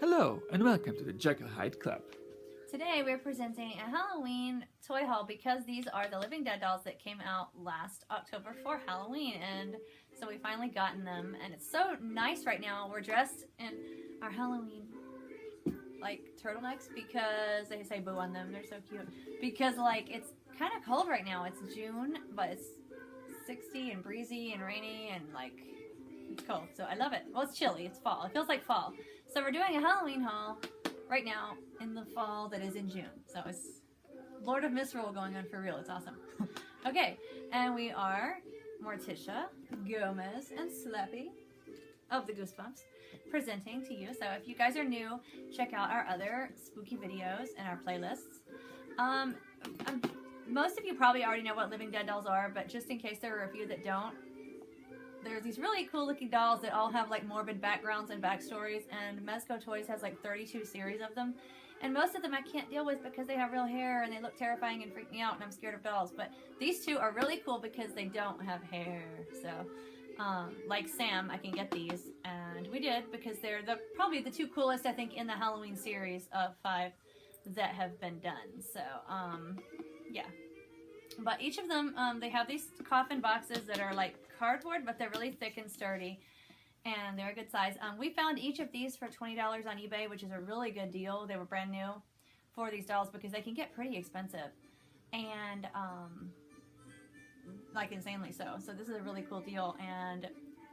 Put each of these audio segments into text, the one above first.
Hello and welcome to the Jekyllhydeclub. Today we're presenting a Halloween toy haul because these are the Living Dead dolls that came out last October for Halloween, and so we finally gotten them, and it's so nice right now. We're dressed in our Halloween like turtlenecks because they say boo on them. They're so cute because like it's kind of cold right now. It's June, but it's 60 and breezy and rainy and like it's cold, so I love it. Well, it's chilly. It's fall. It feels like fall. So we're doing a Halloween haul right now in the fall that is in June. So it's Lord of Misrule going on for real. It's awesome. Okay, and we are Morticia, Gomez, and Slappy of the Goosebumps presenting to you. So if you guys are new, check out our other spooky videos and our playlists. Most of you probably already know what Living Dead dolls are, but just in case there are a few that don't, there's these really cool looking dolls that all have like morbid backgrounds and backstories, and Mezco Toys has like 32 series of them, and most of them I can't deal with because they have real hair and they look terrifying and freak me out and I'm scared of dolls. But these two are really cool because they don't have hair. So like Sam, I can get these, and we did because they're probably the two coolest I think in the Halloween series of 5 that have been done. So yeah. But each of them, they have these coffin boxes that are like cardboard, but they're really thick and sturdy, and they're a good size. We found each of these for $20 on eBay, which is a really good deal. They were brand new for these dolls because they can get pretty expensive, and like insanely so. So this is a really cool deal, and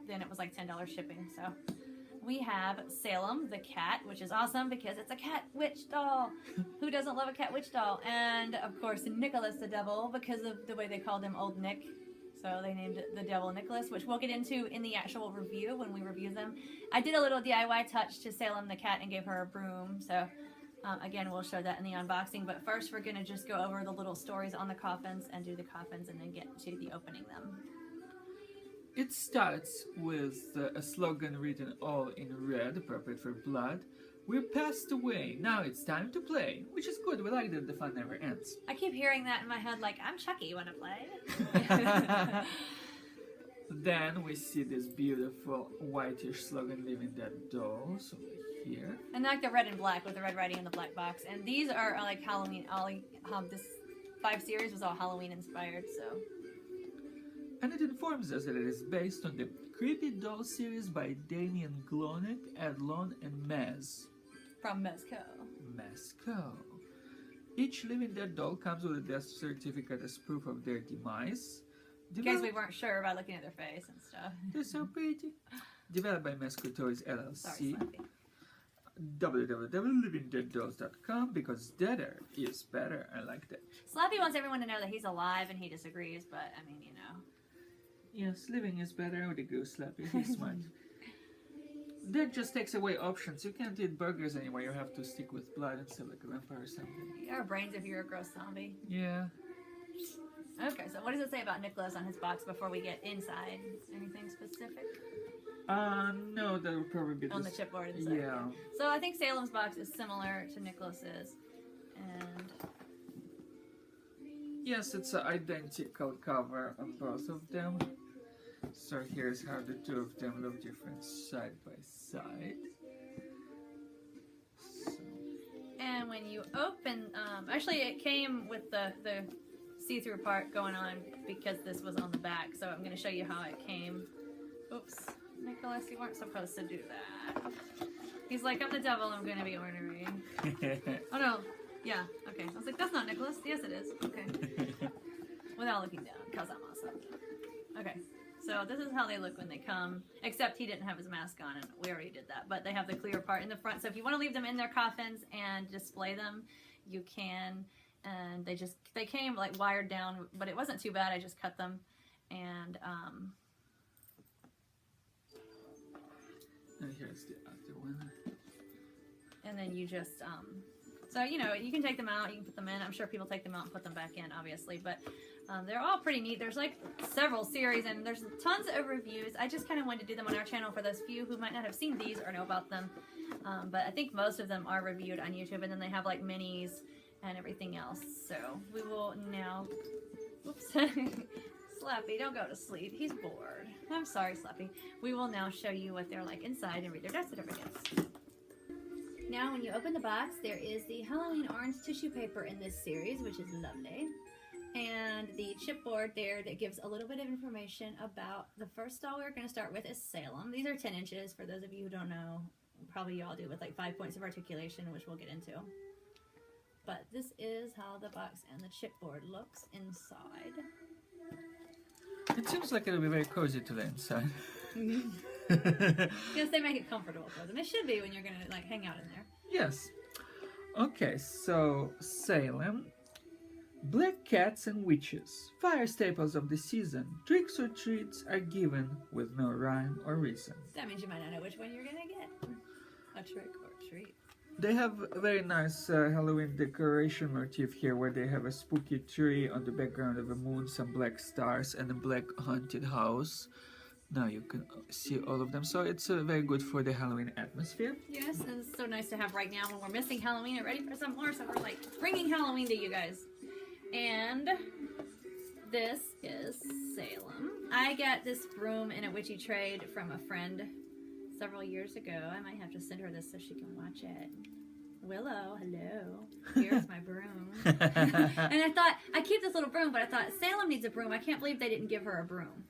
then it was like $10 shipping. So we have Salem the cat, which is awesome because it's a cat witch doll. Who doesn't love a cat witch doll? And of course Nicholas the devil, because of the way they called him Old Nick. So they named it the Devil Nicholas, which we'll get into in the actual review when we review them. I did a little DIY touch to Salem the cat and gave her a broom. So again, we'll show that in the unboxing. But first we're going to just go over the little stories on the coffins and do the coffins and then get to the opening them. It starts with a slogan written all in red, appropriate for blood. We're passed away, now it's time to play. Which is good, we like that the fun never ends. I keep hearing that in my head like, I'm Chucky, wanna play? Then we see this beautiful whitish slogan Living Dead dolls over here. And like the red and black with the red writing in the black box. And these are like Halloween, this 5 series was all Halloween inspired, so. And it informs us that it is based on the Creepy Doll series by Damien Glonek, Adlon, and Mez. From Mezco. Mezco. Each Living Dead doll comes with a death certificate as proof of their demise. In case we weren't sure by looking at their face and stuff. They're so pretty. Developed by Mezco Toys LLC. Sorry, Slappy. www.livingdeaddolls.com, because deader is better. I like that. Slappy wants everyone to know that he's alive and he disagrees, but I mean, you know. Yes, living is better with a goose Slappy. He's smart. That just takes away options. You can't eat burgers anymore. You have to stick with blood instead of like a vampire or something. Your brains if you're a gross zombie. Yeah. Okay, so what does it say about Nicholas on his box before we get inside? Anything specific? No, that would probably be on the chipboard inside. Yeah. So I think Salem's box is similar to Nicholas's, and yes, it's an identical cover on both of them. So here's how the two of them look different side by side. So. And when you open, actually it came with the see-through part going on because this was on the back. So I'm going to show you how it came. Oops, Nicholas, you weren't supposed to do that. He's like, I'm the devil, I'm going to be ornery. Oh no, yeah, okay. I was like, that's not Nicholas. Yes, it is. Okay. Without looking down, because I'm awesome. Okay. So this is how they look when they come, except he didn't have his mask on, and we already did that. But they have the clear part in the front, so if you want to leave them in their coffins and display them, you can. And they came like wired down, but it wasn't too bad. I just cut them, and here's the other one. And then you just so you know, you can take them out, you can put them in. I'm sure people take them out and put them back in, obviously, but they're all pretty neat. There's like several series and there's tons of reviews. I just kind of wanted to do them on our channel for those few who might not have seen these or know about them. But I think most of them are reviewed on YouTube, and then they have like minis and everything else. So we will now, oops, Slappy, don't go to sleep. He's bored. I'm sorry, Slappy. We will now show you what they're like inside and read their death certificates. Now when you open the box, there is the Halloween orange tissue paper in this series, which is lovely. And the chipboard there that gives a little bit of information about the first doll we're going to start with is Salem. These are 10 inches for those of you who don't know. Probably you all do, with like 5 points of articulation, which we'll get into. But this is how the box and the chipboard looks inside. It seems like it'll be very cozy to the inside. Yes, they make it comfortable for them. It should be when you're going to like hang out in there. Yes. Okay, so Salem. Black cats and witches, fire staples of the season. Tricks or treats are given with no rhyme or reason. That means you might not know which one you're going to get. A trick or treat. They have a very nice Halloween decoration motif here, where they have a spooky tree on the background of a moon, some black stars, and a black haunted house. Now you can see all of them, so it's very good for the Halloween atmosphere. Yes, and it's so nice to have right now when we're missing Halloween and ready for some more, so we're like bringing Halloween to you guys. And this is Salem. I got this broom in a witchy trade from a friend several years ago. I might have to send her this so she can watch it. Willow, hello. Here's my broom. And I thought, I keep this little broom, but I thought Salem needs a broom. I can't believe they didn't give her a broom.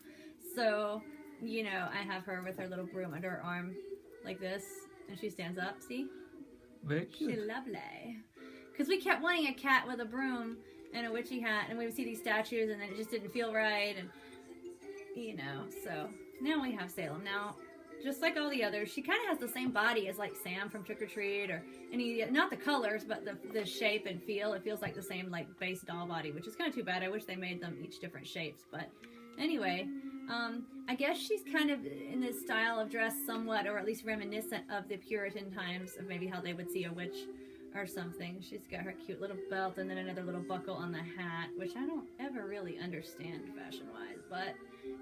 So, you know, I have her with her little broom under her arm like this, and she stands up, see? Very cute. She's lovely. Because we kept wanting a cat with a broom and a witchy hat, and we would see these statues, and then it just didn't feel right, and, you know, so now we have Salem. Now, just like all the others, she kind of has the same body as like Sam from Trick or Treat, or any, not the colors, but the shape and feel. It feels like the same like base doll body, which is kind of too bad. I wish they made them each different shapes, but anyway, I guess she's kind of in this style of dress somewhat, or at least reminiscent of the Puritan times of maybe how they would see a witch or something. She's got her cute little belt and then another little buckle on the hat, which I don't ever really understand fashion-wise, but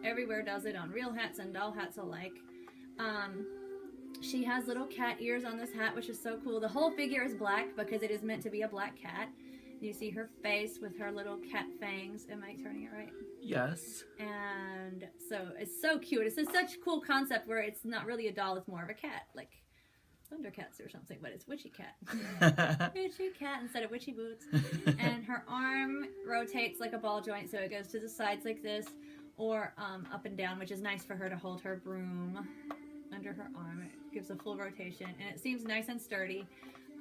everywhere does it on real hats and doll hats alike. She has little cat ears on this hat, which is so cool. The whole figure is black because it is meant to be a black cat. You see her face with her little cat fangs. Am I turning it right? Yes. And so it's so cute. It's such a cool concept where it's not really a doll, it's more of a cat, like Thundercats or something, but it's Witchy Cat. Witchy Cat instead of Witchy Boots. And her arm rotates like a ball joint, so it goes to the sides like this, or up and down, which is nice for her to hold her broom under her arm. It gives a full rotation, and it seems nice and sturdy.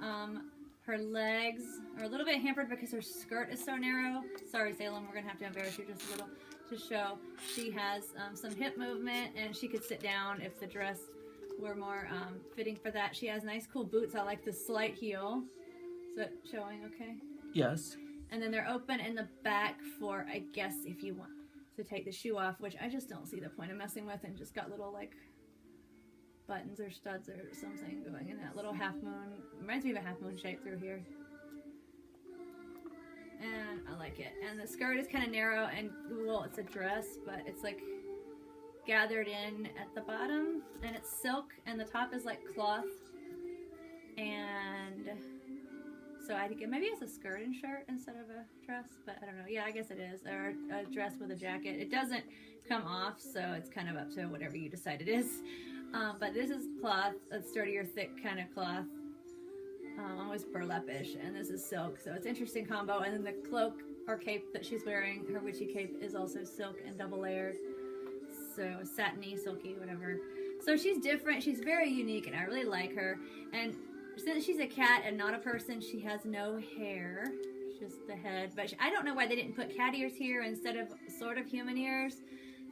Her legs are a little bit hampered because her skirt is so narrow. Sorry, Salem, we're going to have to embarrass you just a little to show. She has some hip movement, and she could sit down if the dress were more fitting for that. She has nice, cool boots. I like the slight heel. Is that showing okay? Yes. And then they're open in the back for, I guess, if you want to take the shoe off, which I just don't see the point of messing with, and just got little, like, buttons or studs or something going in that little half moon. Reminds me of a half moon shape through here. And I like it. And the skirt is kind of narrow, and, well, it's a dress, but it's, like, gathered in at the bottom, and it's silk, and the top is like cloth, and so I think maybe it's a skirt and shirt instead of a dress, but I don't know. Yeah, I guess it is, or a dress with a jacket. It doesn't come off, so it's kind of up to whatever you decide it is. But this is cloth, a sturdier, thick kind of cloth, almost burlap-ish, and this is silk, so it's an interesting combo. And then the cloak or cape that she's wearing, her witchy cape, is also silk and double layered. So satiny, silky, whatever. So she's different. She's very unique, and I really like her. And since she's a cat and not a person, she has no hair, just the head. But I don't know why they didn't put cat ears here instead of sort of human ears.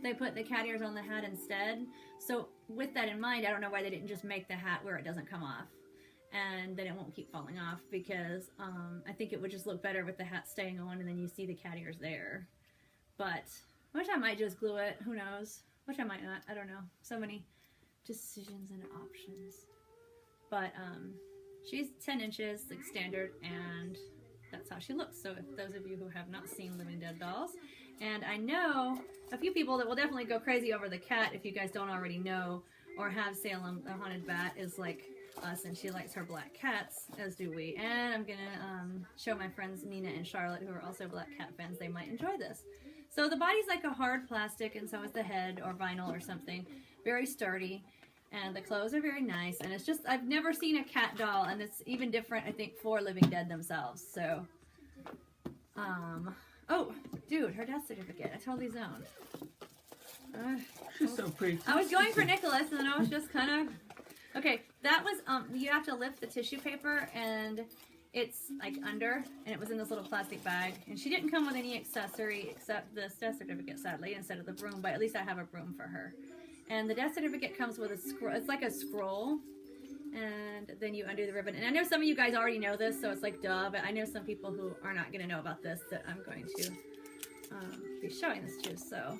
They put the cat ears on the hat instead. So with that in mind, I don't know why they didn't just make the hat where it doesn't come off, and then it won't keep falling off, because I think it would just look better with the hat staying on, and then you see the cat ears there. But which I might just glue it. Who knows? Which I might not. I don't know. So many decisions and options. But she's 10 inches, like standard, and that's how she looks. So if those of you who have not seen Living Dead dolls, and I know a few people that will definitely go crazy over the cat if you guys don't already know, or have Salem, the haunted bat, is like us, and she likes her black cats, as do we. And I'm gonna show my friends Nina and Charlotte, who are also black cat fans. They might enjoy this. So the body's like a hard plastic, and so is the head, or vinyl or something. Very sturdy. And the clothes are very nice. And it's just, I've never seen a cat doll, and it's even different, I think, for Living Dead themselves. So, oh, dude, her death certificate. I totally zoned. She's so pretty. I was going for Nicholas, and then I was just kind of... Okay, that was, you have to lift the tissue paper, and it's, like, under, and it was in this little plastic bag. And she didn't come with any accessory except the death certificate, sadly, instead of the broom, but at least I have a broom for her. And the death certificate comes with a scroll. It's like a scroll, and then you undo the ribbon. And I know some of you guys already know this, so it's like, duh, but I know some people who are not going to know about this that I'm going to be showing this to, so...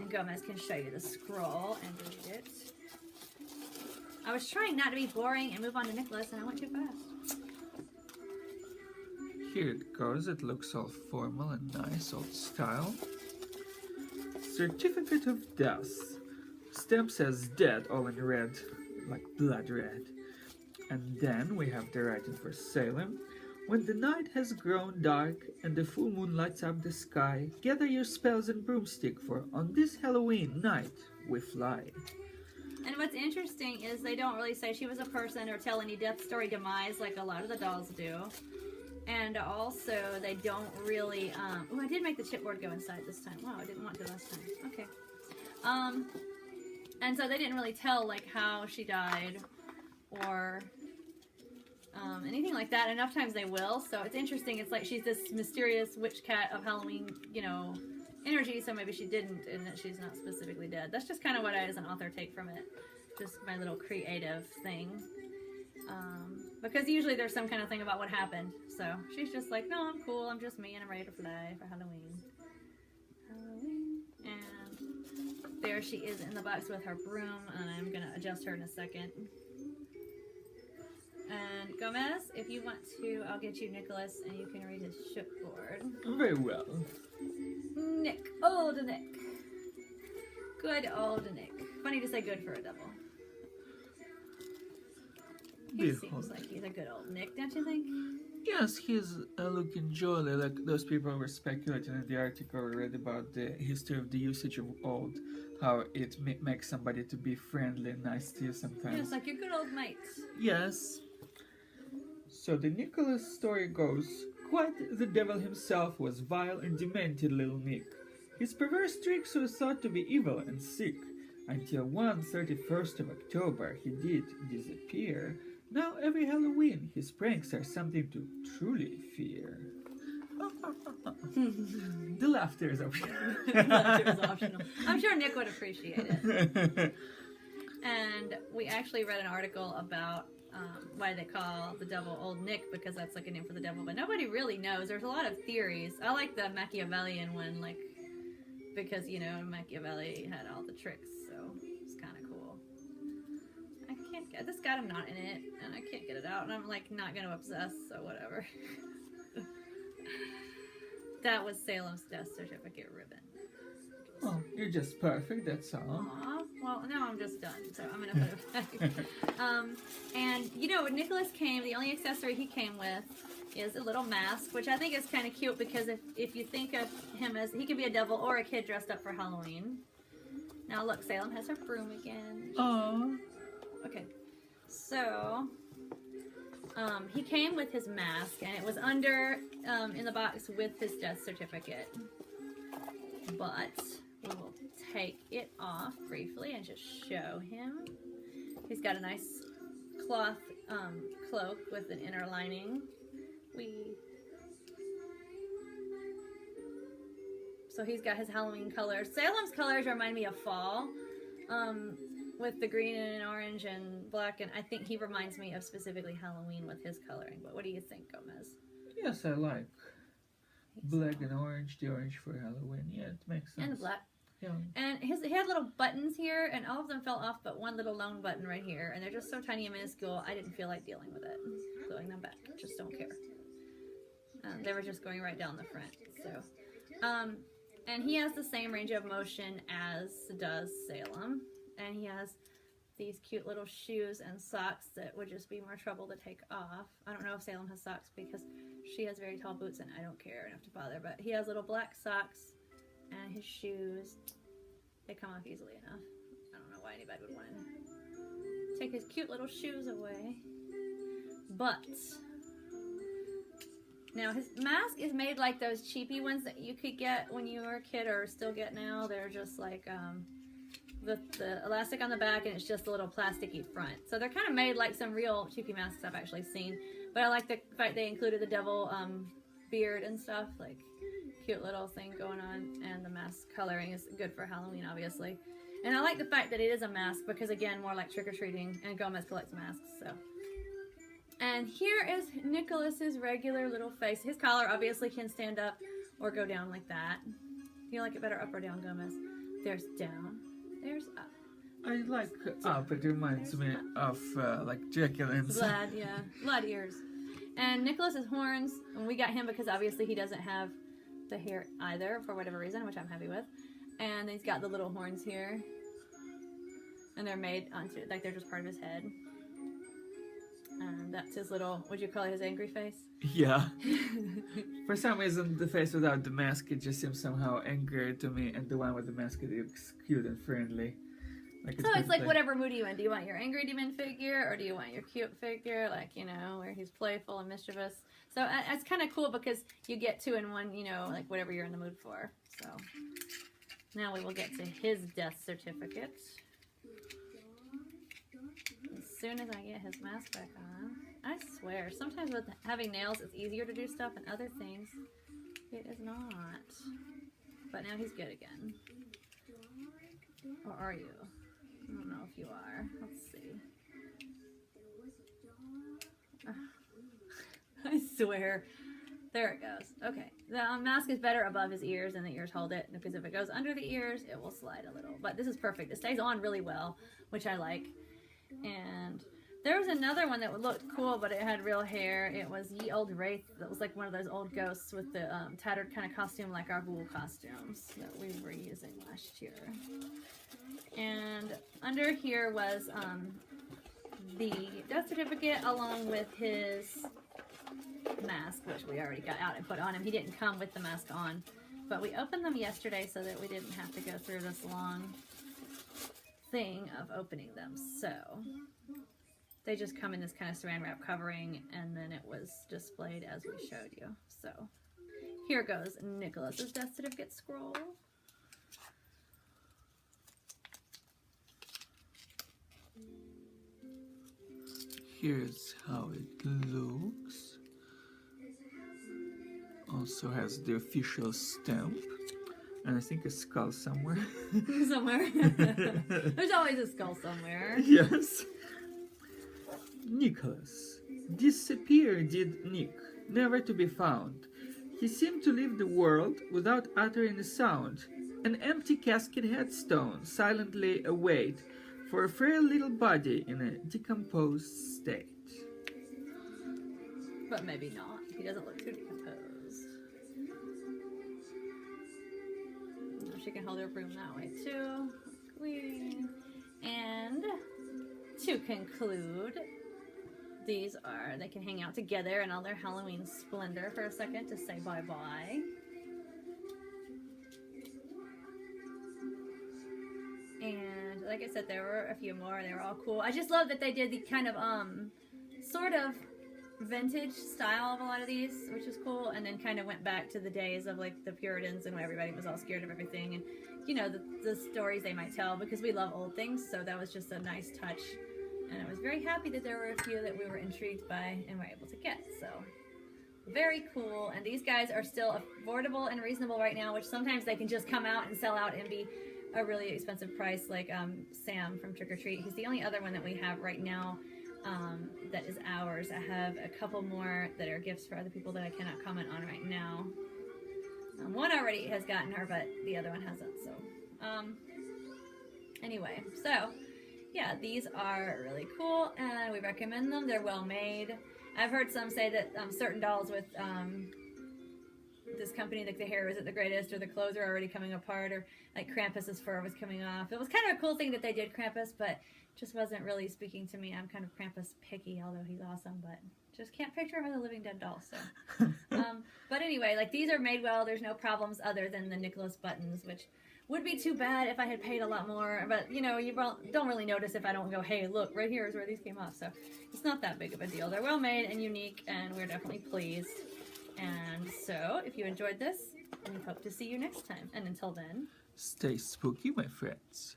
And Gomez can show you the scroll and read it. I was trying not to be boring and move on to Nicholas, and I went too fast. Here it goes. It looks all formal and nice, old style. Certificate of death. Stamp says dead, all in red, like blood red. And then we have the writing for Salem. When the night has grown dark and the full moon lights up the sky, gather your spells and broomstick, for on this Halloween night we fly. And what's interesting is they don't really say she was a person or tell any death story demise like a lot of the dolls do. And also they don't really, oh, I did make the chipboard go inside this time. Wow, I didn't want to last time. Okay. And so they didn't really tell like how she died or anything like that. Enough times they will, so it's interesting. It's like she's this mysterious witch cat of Halloween, you know, energy, so maybe she didn't, and that she's not specifically dead. That's just kind of what I, as an author, take from it. Just my little creative thing. Because usually there's some kind of thing about what happened. So she's just like, no, I'm cool, I'm just me, and I'm ready to fly for Halloween. And there she is in the box with her broom, and I'm going to adjust her in a second. And Gomez, if you want to, I'll get you Nicholas, and you can read his shipboard. Very well. Nick. Old Nick. Good old Nick. Funny to say good for a double. He seems like he's a good old Nick, don't you think? Yes, he's looking jolly, like those people were speculating in the article I read about the history of the usage of old, how it makes somebody to be friendly and nice to you sometimes. Yes, like your good old mates. Yes. So the Nicholas story goes, quite the devil himself was vile and demented little Nick. His perverse tricks were thought to be evil and sick, until one 31st of October he did disappear. Now every Halloween his pranks are something to truly fear. The laughter is optional. The laughter is optional. I'm sure Nick would appreciate it. And we actually read an article about why they call the devil Old Nick, because that's like a name for the devil, but nobody really knows. There's a lot of theories. I like the Machiavellian one, like, because, you know, Machiavelli had all the tricks, so it's kind of cool. I can't get, this got a knot in it, and I can't get it out, and I'm like not going to obsess, so whatever. That was Salem's death certificate ribbon. Oh, you're just perfect, that's all. Aww. Well, now I'm just done, so I'm gonna put it back. And you know, when Nicholas came, the only accessory he came with is a little mask, which I think is kind of cute, because if you think of him as, he could be a devil or a kid dressed up for Halloween. Now look, Salem has her broom again. Aww. Okay, so he came with his mask, and it was under in the box with his death certificate. But we will take it off briefly and just show him. He's got a nice cloth cloak with an inner lining. So he's got his Halloween colors. Salem's colors remind me of fall, with the green and orange and black, and I think he reminds me of specifically Halloween with his coloring. But what do you think, Gomez? Yes, I like black and orange, the orange for Halloween. Yeah, it makes sense. And the black. Yeah. And he had little buttons here, and all of them fell off but one little lone button right here, and they're just so tiny and minuscule, I didn't feel like dealing with it. Gluing them back. Just don't care. They were just going right down the front. So, and he has the same range of motion as does Salem, and he has these cute little shoes and socks that would just be more trouble to take off. I don't know if Salem has socks because she has very tall boots and I don't care enough to bother, but he has little black socks, and his shoes, they come off easily enough. I don't know why why anybody would want to take his cute little shoes away. But now his mask is made like those cheapy ones that you could get when you were a kid or still get now. They're just like the elastic on the back and it's just a little plasticky front. So they're kind of made like some real cheapy masks I've actually seen. But I like the fact they included the devil beard and stuff, like cute little thing going on, and the mask coloring is good for Halloween, obviously. And I like the fact that it is a mask because, again, more like trick-or-treating, and Gomez collects masks, so. And here is Nicholas's regular little face. His collar obviously can stand up or go down like that. Do you like it better up or down, Gomez? There's down, there's up. I like up. It reminds me of like Jekyll and Vlad, yeah. Vlad ears. And Nicholas's horns, and we got him because obviously he doesn't have the hair either for whatever reason, which I'm happy with. And he's got the little horns here. And they're made onto, like they're just part of his head. And that's his little, would you call it his angry face? Yeah. For some reason, the face without the mask, it just seems somehow angry to me, and the one with the mask, it looks cute and friendly. Like so it's like whatever mood you in. Do you want your angry demon figure, or do you want your cute figure, like, you know, where he's playful and mischievous? So it's kind of cool because you get two in one, you know, like whatever you're in the mood for. So now we will get to his death certificate. As soon as I get his mask back on. I swear, sometimes with having nails, it's easier to do stuff, and other things, it is not. But now he's good again. Or are you? I don't know if you are. Let's see. I swear. There it goes. Okay. The mask is better above his ears, and the ears hold it, because if it goes under the ears, it will slide a little. But this is perfect. It stays on really well, which I like. And there was another one that looked cool, but it had real hair. It was Ye Old Wraith. That was like one of those old ghosts with the tattered kind of costume, like our ghoul costumes that we were using last year. And under here was the death certificate along with his mask, which we already got out and put on him. He didn't come with the mask on, but we opened them yesterday so that we didn't have to go through this long thing of opening them. So they just come in this kind of saran wrap covering, and then it was displayed as we showed you. So here goes Nicholas's death certificate scroll. Here's how it looks. Also has the official stamp. And I think a skull somewhere. Somewhere. There's always a skull somewhere. Yes. Nicholas. Disappeared did Nick, never to be found. He seemed to leave the world without uttering a sound. An empty casket headstone silently await for a frail little body in a decomposed state. But maybe not. He doesn't look too decomposed. She can hold her broom that way too. Queen. And to conclude, these are, they can hang out together in all their Halloween splendor for a second to say bye-bye. And like I said, there were a few more. They were all cool. I just love that they did the kind of sort of vintage style of a lot of these, which is cool, and then kind of went back to the days of like the Puritans and when everybody was all scared of everything, and you know, the stories they might tell, because we love old things. So that was just a nice touch, and I was very happy that there were a few that we were intrigued by and were able to get. So very cool. And these guys are still affordable and reasonable right now, which sometimes they can just come out and sell out and be a really expensive price, like Sam from Trick or Treat. He's the only other one that we have right now that is ours. I have a couple more that are gifts for other people that I cannot comment on right now. One already has gotten her, but the other one hasn't. So anyway, so yeah, these are really cool, and we recommend them. They're well made. I've heard some say that certain dolls with this company, like the hair isn't the greatest, or the clothes are already coming apart, or like Krampus's fur was coming off. It was kind of a cool thing that they did Krampus, but just wasn't really speaking to me. I'm kind of Krampus picky, although he's awesome, but just can't picture him as a living dead doll. So, but anyway, like these are made well. There's no problems other than the Nicholas buttons, which would be too bad if I had paid a lot more, but you know, you don't really notice if I don't go, hey, look, right here is where these came off, so it's not that big of a deal. They're well made and unique, and we're definitely pleased. And so, if you enjoyed this, we hope to see you next time. And until then, Stay spooky, my friends.